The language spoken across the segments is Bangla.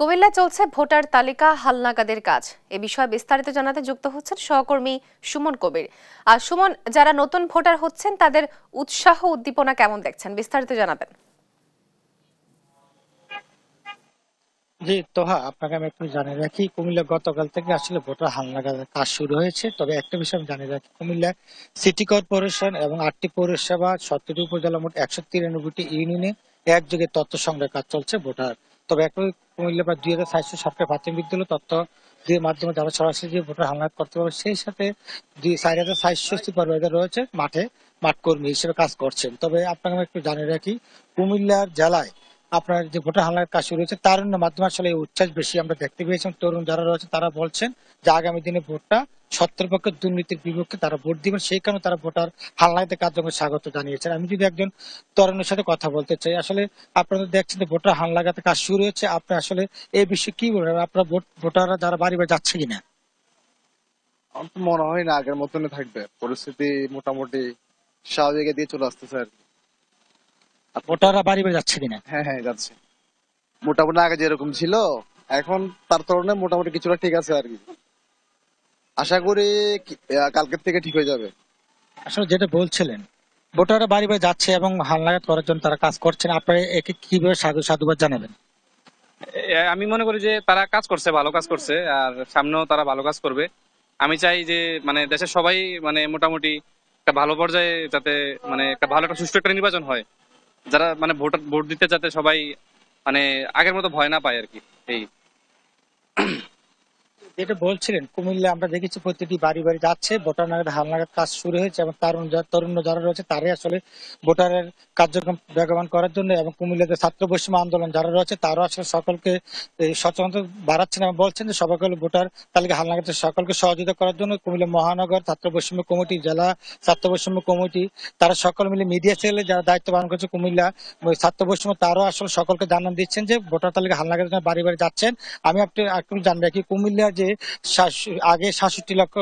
কুমিল্লায় চলছে ভোটার তালিকা হালনাগাদের কাজ। এ বিষয়ে বিস্তারিত জানাতে যুক্ত হচ্ছেন সহকর্মী সুমন কবির। আর সুমন, যারা নতুন ভোটার হচ্ছেন তাদের উৎসাহ উদ্দীপনা কেমন দেখছেন, বিস্তারিত জানাবেন। জি তোহা, আপনাকে আমি একটু জানিয়ে রাখি, কুমিল্লা গতকাল থেকে আসলে ভোটার হালনাগাদের কাজ শুরু হয়েছে। তবে একটা বিষয় আমি জানিয়ে রাখি, কুমিল্লা সিটি কর্পোরেশন এবং 8টি পৌরসভা, 17টি উপজেলা, মোট 193টি ইউনিয়নে একযোগে তথ্য সংগ্রহের কাজ চলছে ভোটার। তবে একই কুমিল্লা বা 2700 সরকারি প্রাথমিক বিদ্যালয় তথ্য দিয়ে মাধ্যমে যারা সরাসরি যে ভোটার হালনাগাদ করতে পারবে, সেই সাথে 4700 সুপারভাইজার রয়েছে মাঠ কর্মী হিসেবে কাজ করছেন। তবে আপনাকে আমি একটু জানিয়ে রাখি, কুমিল্লার জেলায় আপনার যে ভোটার হামলার কাজ শুরু হয়েছে তার মাধ্যমে আসলে এই উচ্ছ্বাস বেশি আমরা দেখতে পেয়েছি। তরুণ যারা রয়েছে তারা বলছেন যে আগামী দিনে ভোটটা সত্যের পক্ষে, দুর্নীতির বিপক্ষে তারা ভোট দিবেন, সেই কারণে তারা ভোটার হামলাতে কার্যক্রমে স্বাগত জানিয়েছেন। আমি যদি একজন তরুণের সাথে কথা বলতে চাই, আসলে আপনারা দেখছেন যে ভোটার হামলাতে কাজ শুরু হয়েছে, আপনি আসলে এই বিষয়ে কি বলবেন? আপনার ভোটাররা যারা বাড়ি বাড়ি যাচ্ছে কিনা? আমার তো মনে হয় না আগের মতনই থাকবে, পরিস্থিতি মোটামুটি স্বাভাবিকের দিয়ে চলে আসতেছে আর কি। আপনি তো ভোটাররা বাড়ি বাড়ি যাচ্ছে কিনা? হ্যাঁ হ্যাঁ যাচ্ছে, মোটামুটি আগে যেরকম ছিল এখন তার তুলনায় মোটামুটি কিছুটা ঠিক আছে আর কি। আশা করি কালকের থেকে ঠিক হয়ে যাবে। আসলে যেটা বলছিলেন, ভোটাররা বাড়ি বাড়ি যাচ্ছে এবং হালনাগাদ করার জন্য তারা কাজ করছেন, আপনারা একে কিভাবে সাধুবাদ জানাবেন? আমি মনে করি যে তারা কাজ করছে, ভালো কাজ করছে, আর সামনেও তারা ভালো কাজ করবে। আমি চাই যে মানে দেশের সবাই মানে মোটামুটি একটা ভালো পর্যায়ে যাতে মানে একটা ভালো একটা সুষ্ঠু একটা নির্বাচন হয়, যারা মানে ভোট দিতে যাতে সবাই মানে আগের মতো ভয় না পায় আর কি। এই যেটা বলছিলেন, কুমিল্লা আমরা দেখেছি প্রতিটি বাড়ি বাড়ি যাচ্ছে, ভোটার নাগাদ হালনাগাদ কাজ শুরু হয়েছে এবং তরুণ যারা রয়েছে তারাই আসলে ভোটারের কার্যক্রম বেগবান করার জন্য, এবং কুমিল্লাতে ছাত্র বৈষম্য আন্দোলন যারা রয়েছে তারাও আসলে সকলকে এই সচেতনতা বাড়াচ্ছেন এবং বলছেন যে সবাইকে ভোটার তালিকা হালনাগাদের সকলকে সহযোগিতা করার জন্য কুমিল্লা মহানগর ছাত্র বৈষম্য কমিটি, জেলা ছাত্র বৈষম্য কমিটি, তারা সকল মিলে মিডিয়া সেলে যারা দায়িত্ব পালন করছে কুমিল্লা ছাত্র বৈষম্য, তারাও আসলে সকলকে জানান দিচ্ছেন যে ভোটার তালিকা হালনাগাদের জন্য বাড়ি বাড়ি যাচ্ছেন। আমি একটু জানি রাখি, কুমিল্লার যে আগে 67 লক্ষ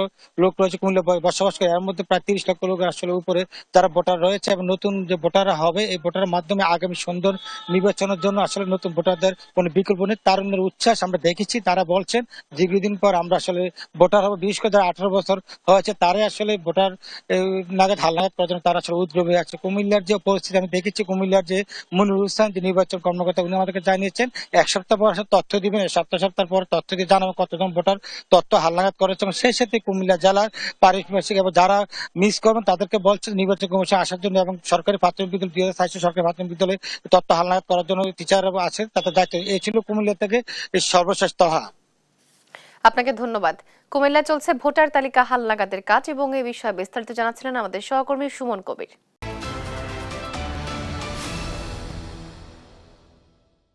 লোক রয়েছে কুমিল্লা বসবাস করে, এর মধ্যে প্রায় 30 লক্ষ লোক আসলে উপরে যারা ভোটার রয়েছে, এবং নতুন যে ভোটাররা হবে এই ভোটারের মাধ্যমে আগামী সুন্দর নির্বাচনের জন্য আসলে নতুন ভোটারদের কোনো বিকল্প নেই। তারুণ্যের উচ্ছ্বাস আমরা দেখেছি, তারা বলছেন দীর্ঘদিন পর আমরা আসলে ভোটার হবো। বিশেষ করে যারা 18 বছর হয়েছে তারাই আসলে ভোটার নাগাদ হালনাগাদ করার জন্য তারা আসলে উদ্গ্রীব হয়ে আছে। কুমিল্লার যে পরিস্থিতি আমি দেখেছি, কুমিল্লার যে মনিরুল ইসলাম যে নির্বাচন কর্মকর্তা, উনি আমাদেরকে জানিয়েছেন 1 সপ্তাহ পর আসলে তথ্য দিবেন, সপ্তাহ পর তথ্য দিয়ে জানাবো কতজন ভোটার তথ্য হালনাগাদ করেছে। এবং সেই সাথে কুমিল্লা জেলার পারিপার্শ্বিক এবং যারা মিস করবেন তাদেরকে বলছেন নির্বাচন কমিশন আসার জন্য, এবং সরকারি প্রাথমিক বিদ্যালয় 2700 সরকারি প্রাথমিক বিদ্যালয়ে তথ্য হালনাগাদ করার জন্য টিচার আছে তাদের দায়িত্ব। এই ছিল কুমিল্লা থেকে সর্বশেষ তহা। আপনাকে ধন্যবাদ। কুমিল্লায় চলছে ভোটার তালিকা হালনাগাদের কাজ এবং এ বিষয়ে বিস্তারিত জানাচ্ছিলেন আমাদের সহকর্মী সুমন কবির।